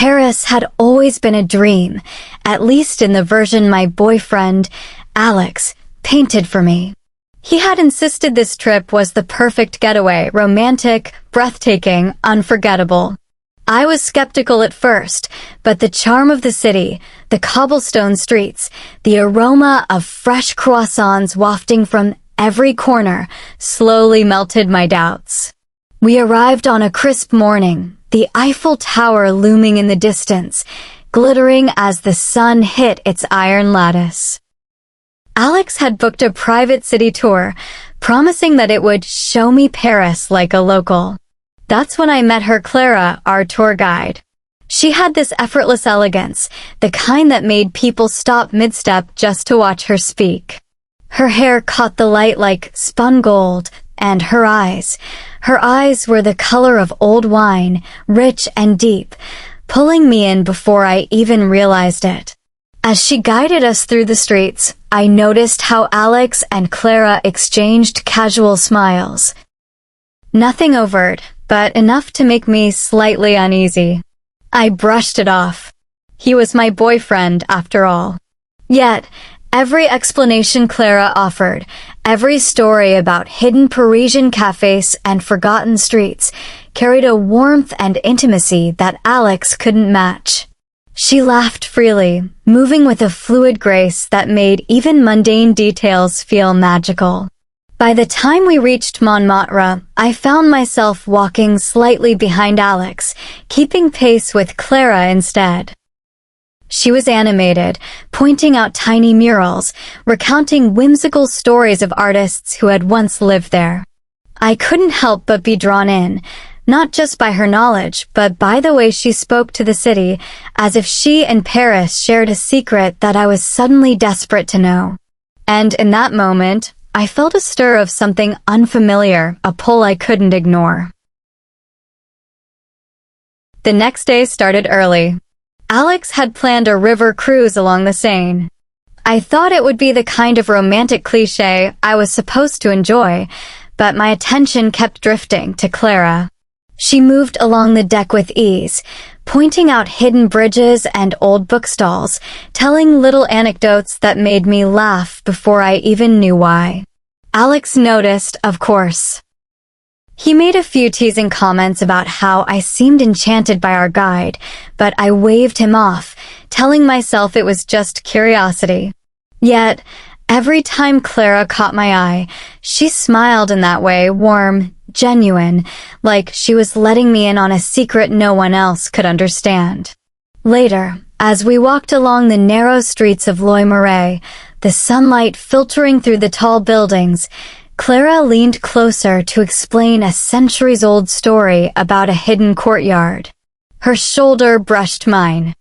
Paris had always been a dream, at least in the version my boyfriend, Alex, painted for me. He had insisted this trip was the perfect getaway, romantic, breathtaking, unforgettable. I was skeptical at first, but the charm of the city, the cobblestone streets, the aroma of fresh croissants wafting from every corner slowly melted my doubts. We arrived on a crisp morning, the Eiffel Tower looming in the distance, glittering as the sun hit its iron lattice. Alex had booked a private city tour, promising that it would show me Paris like a local. That's when I met her, Clara, our tour guide. She had this effortless elegance, the kind that made people stop mid-step just to watch her speak. Her hair caught the light like spun gold, and her eyes were the color of old wine, rich and deep, pulling me in before I even realized it. As she guided us through the streets, I noticed how Alex and Clara exchanged casual smiles. Nothing overt, but enough to make me slightly uneasy. I brushed it off. He was my boyfriend, after all. Yet, every explanation Clara offered, every story about hidden Parisian cafes and forgotten streets, carried a warmth and intimacy that Alex couldn't match. She laughed freely, moving with a fluid grace that made even mundane details feel magical. By the time we reached Montmartre, I found myself walking slightly behind Alex, keeping pace with Clara instead. She was animated, pointing out tiny murals, recounting whimsical stories of artists who had once lived there. I couldn't help but be drawn in, not just by her knowledge, but by the way she spoke to the city, as if she and Paris shared a secret that I was suddenly desperate to know. And in that moment, I felt a stir of something unfamiliar, a pull I couldn't ignore. The next day started early. Alex had planned a river cruise along the Seine. I thought it would be the kind of romantic cliché I was supposed to enjoy, but my attention kept drifting to Clara. She moved along the deck with ease, pointing out hidden bridges and old bookstalls, telling little anecdotes that made me laugh before I even knew why. Alex noticed, of course. He made a few teasing comments about how I seemed enchanted by our guide, but I waved him off, telling myself it was just curiosity. Yet, every time Clara caught my eye, she smiled in that way, warm, genuine, like she was letting me in on a secret no one else could understand. Later, as we walked along the narrow streets of Le Marais, the sunlight filtering through the tall buildings, Clara leaned closer to explain a centuries-old story about a hidden courtyard. Her shoulder brushed mine.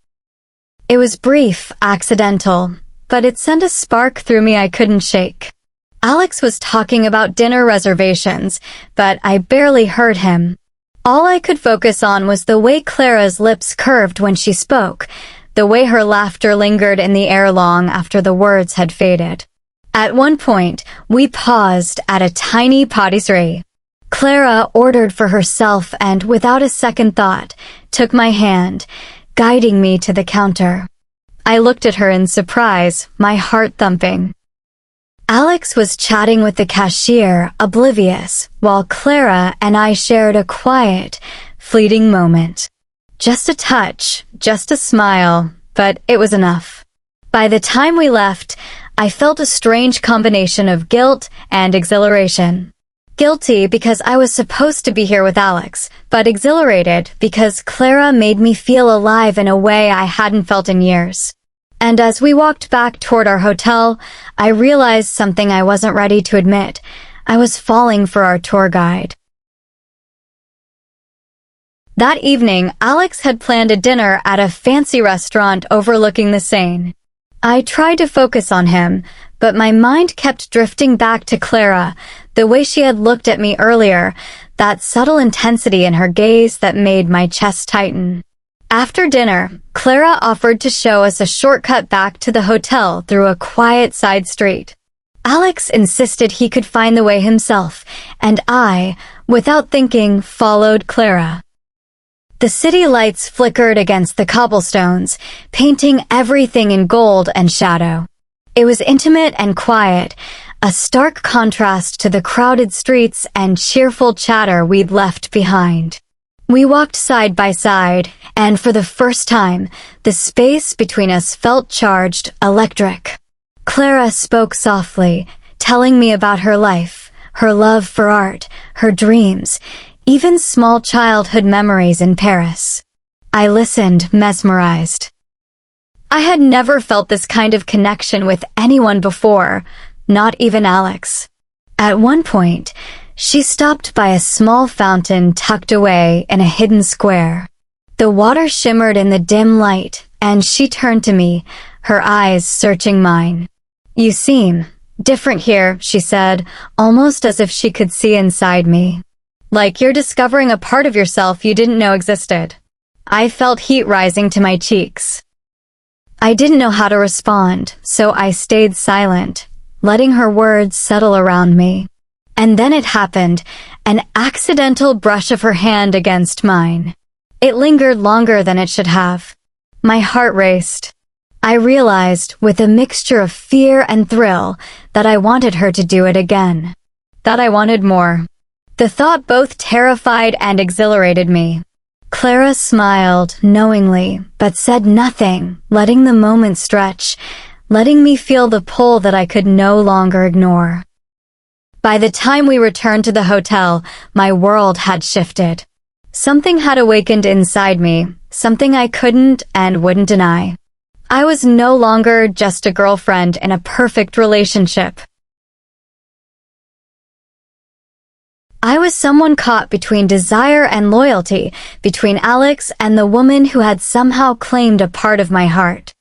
It was brief, accidental, but it sent a spark through me I couldn't shake. Alex was talking about dinner reservations, but I barely heard him. All I could focus on was the way Clara's lips curved when she spoke, the way her laughter lingered in the air long after the words had faded. At one point, we paused at a tiny patisserie. Clara ordered for herself and, without a second thought, took my hand, guiding me to the counter. I looked at her in surprise, my heart thumping. Alex was chatting with the cashier, oblivious, while Clara and I shared a quiet, fleeting moment. Just a touch, just a smile, but it was enough. By the time we left, I felt a strange combination of guilt and exhilaration. Guilty because I was supposed to be here with Alex, but exhilarated because Clara made me feel alive in a way I hadn't felt in years. And as we walked back toward our hotel, I realized something I wasn't ready to admit. I was falling for our tour guide. That evening, Alex had planned a dinner at a fancy restaurant overlooking the Seine. I tried to focus on him, but my mind kept drifting back to Clara, the way she had looked at me earlier, that subtle intensity in her gaze that made my chest tighten. After dinner, Clara offered to show us a shortcut back to the hotel through a quiet side street. Alex insisted he could find the way himself, and I, without thinking, followed Clara. The city lights flickered against the cobblestones, painting everything in gold and shadow. It was intimate and quiet, a stark contrast to the crowded streets and cheerful chatter we'd left behind. We walked side by side, and for the first time, the space between us felt charged, electric. Clara spoke softly, telling me about her life, her love for art, her dreams, even small childhood memories in Paris. I listened, mesmerized. I had never felt this kind of connection with anyone before, not even Alex. At one point, she stopped by a small fountain tucked away in a hidden square. The water shimmered in the dim light, and she turned to me, her eyes searching mine. "You seem different here," she said, almost as if she could see inside me. "Like you're discovering a part of yourself you didn't know existed." I felt heat rising to my cheeks. I didn't know how to respond, so I stayed silent, letting her words settle around me. And then it happened, an accidental brush of her hand against mine. It lingered longer than it should have. My heart raced. I realized, with a mixture of fear and thrill, that I wanted her to do it again. That I wanted more. The thought both terrified and exhilarated me. Clara smiled, knowingly, but said nothing, letting the moment stretch, letting me feel the pull that I could no longer ignore. By the time we returned to the hotel, my world had shifted. Something had awakened inside me, something I couldn't and wouldn't deny. I was no longer just a girlfriend in a perfect relationship. I was someone caught between desire and loyalty, between Alex and the woman who had somehow claimed a part of my heart.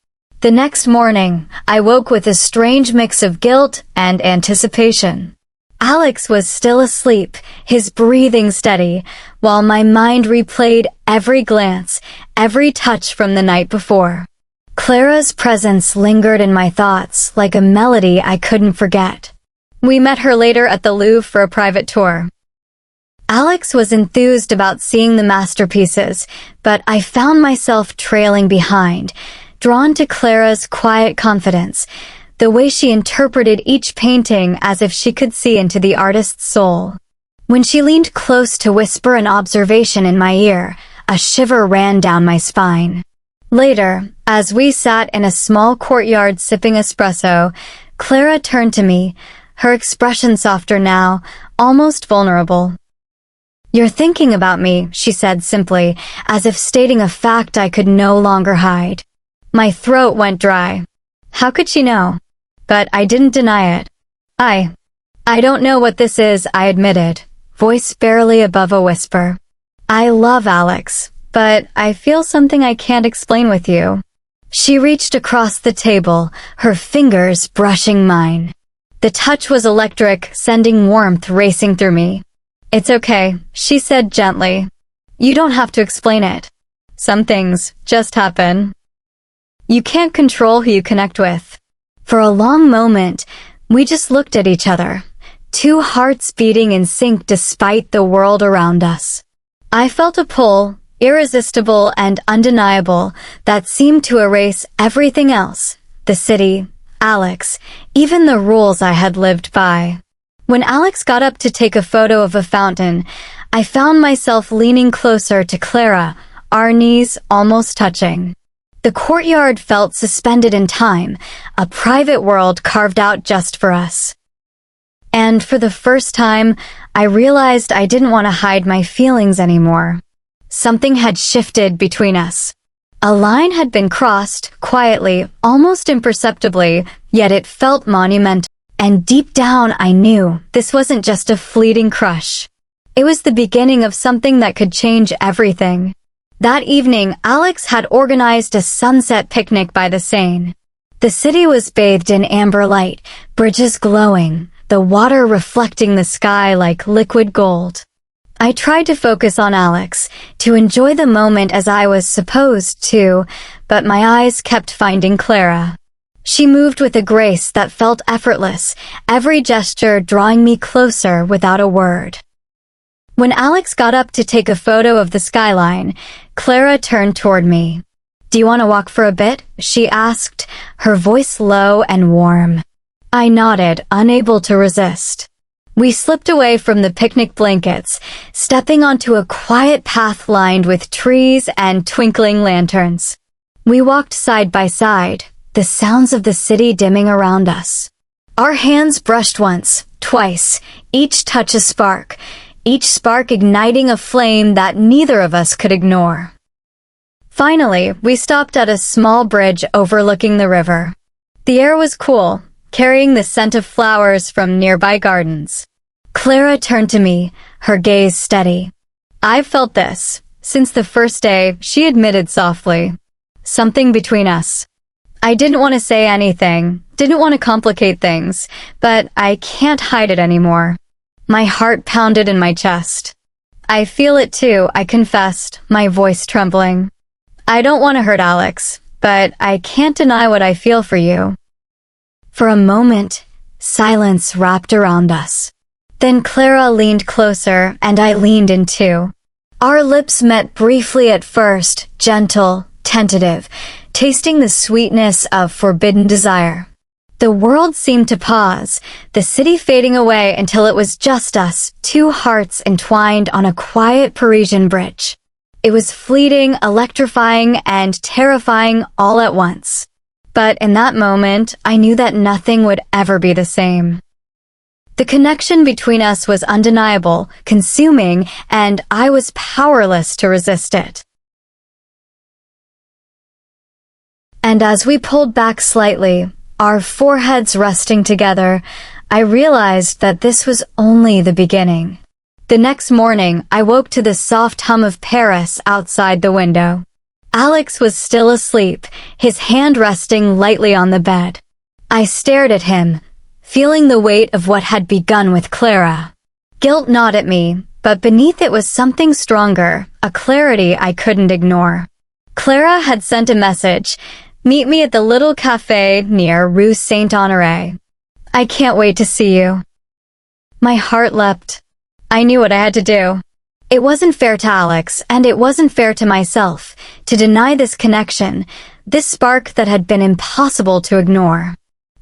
The next morning, I woke with a strange mix of guilt and anticipation. Alex was still asleep, his breathing steady, while my mind replayed every glance, every touch from the night before. Clara's presence lingered in my thoughts like a melody I couldn't forget. We met her later at the Louvre for a private tour. Alex was enthused about seeing the masterpieces, but I found myself trailing behind, drawn to Clara's quiet confidence, the way she interpreted each painting as if she could see into the artist's soul. When she leaned close to whisper an observation in my ear, a shiver ran down my spine. Later, as we sat in a small courtyard sipping espresso, Clara turned to me, her expression softer now, almost vulnerable. "You're thinking about me," she said simply, as if stating a fact I could no longer hide. My throat went dry. How could she know? But I didn't deny it. I don't know what this is," I admitted, voice barely above a whisper. "I love Alex, but I feel something I can't explain with you." She reached across the table, her fingers brushing mine. The touch was electric, sending warmth racing through me. "It's okay," she said gently. "You don't have to explain it. Some things just happen. You can't control who you connect with." For a long moment, we just looked at each other, two hearts beating in sync despite the world around us. I felt a pull, irresistible and undeniable, that seemed to erase everything else, the city, Alex, even the rules I had lived by. When Alex got up to take a photo of a fountain, I found myself leaning closer to Clara, our knees almost touching. The courtyard felt suspended in time, a private world carved out just for us. And for the first time, I realized I didn't want to hide my feelings anymore. Something had shifted between us. A line had been crossed, quietly, almost imperceptibly, yet it felt monumental. And deep down I knew this wasn't just a fleeting crush. It was the beginning of something that could change everything. That evening, Alex had organized a sunset picnic by the Seine. The city was bathed in amber light, bridges glowing, the water reflecting the sky like liquid gold. I tried to focus on Alex, to enjoy the moment as I was supposed to, but my eyes kept finding Clara. She moved with a grace that felt effortless, every gesture drawing me closer without a word. When Alex got up to take a photo of the skyline, Clara turned toward me. "Do you want to walk for a bit?" she asked, her voice low and warm. I nodded, unable to resist. We slipped away from the picnic blankets, stepping onto a quiet path lined with trees and twinkling lanterns. We walked side by side, the sounds of the city dimming around us. Our hands brushed once, twice, each touch a spark, each spark igniting a flame that neither of us could ignore. Finally, we stopped at a small bridge overlooking the river. The air was cool, carrying the scent of flowers from nearby gardens. Clara turned to me, her gaze steady. "I've felt this since the first day," she admitted softly. "Something between us." I didn't want to say anything, didn't want to complicate things, but I can't hide it anymore. My heart pounded in my chest. "I feel it too," I confessed, my voice trembling. "I don't want to hurt Alex, but I can't deny what I feel for you." For a moment, silence wrapped around us. Then Clara leaned closer, and I leaned in too. Our lips met briefly at first, gentle, tentative, tasting the sweetness of forbidden desire. The world seemed to pause, the city fading away until it was just us, two hearts entwined on a quiet Parisian bridge. It was fleeting, electrifying, and terrifying all at once. But in that moment, I knew that nothing would ever be the same. The connection between us was undeniable, consuming, and I was powerless to resist it. And as we pulled back slightly, our foreheads resting together, I realized that this was only the beginning. The next morning, I woke to the soft hum of Paris outside the window. Alex was still asleep, his hand resting lightly on the bed. I stared at him, feeling the weight of what had begun with Clara. Guilt gnawed at me, but beneath it was something stronger, a clarity I couldn't ignore. Clara had sent a message, "Meet me at the little cafe near Rue Saint-Honoré. I can't wait to see you." My heart leapt. I knew what I had to do. It wasn't fair to Alex, and it wasn't fair to myself, to deny this connection, this spark that had been impossible to ignore.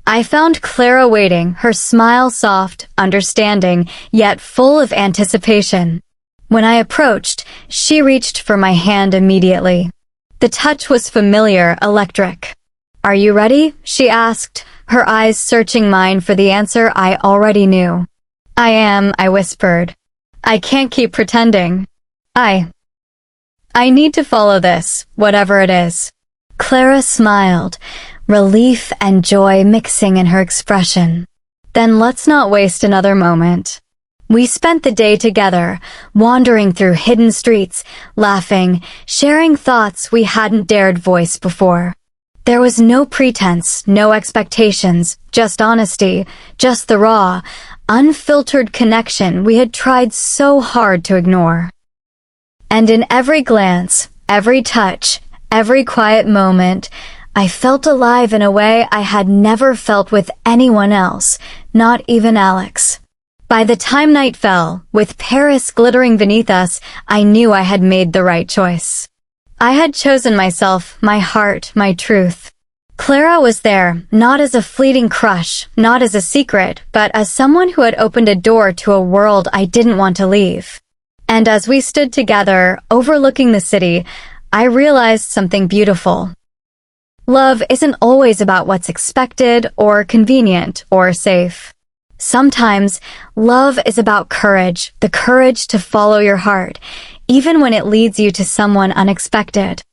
I found Clara waiting, her smile soft, understanding, yet full of anticipation. When I approached, she reached for my hand immediately. The touch was familiar, electric. "Are you ready?" she asked, her eyes searching mine for the answer I already knew. "I am," I whispered. "I can't keep pretending. I need to follow this, whatever it is." Clara smiled, relief and joy mixing in her expression. "Then let's not waste another moment." We spent the day together, wandering through hidden streets, laughing, sharing thoughts we hadn't dared voice before. There was no pretense, no expectations, just honesty, just the raw, unfiltered connection we had tried so hard to ignore. And in every glance, every touch, every quiet moment, I felt alive in a way I had never felt with anyone else, not even Alex. By the time night fell, with Paris glittering beneath us, I knew I had made the right choice. I had chosen myself, my heart, my truth. Clara was there, not as a fleeting crush, not as a secret, but as someone who had opened a door to a world I didn't want to leave. And as we stood together, overlooking the city, I realized something beautiful. Love isn't always about what's expected or convenient or safe. Sometimes, love is about courage, the courage to follow your heart, even when it leads you to someone unexpected.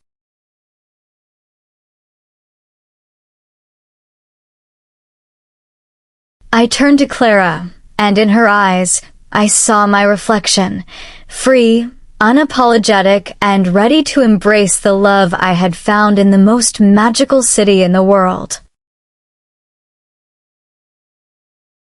I turned to Clara, and in her eyes, I saw my reflection, free, unapologetic, and ready to embrace the love I had found in the most magical city in the world.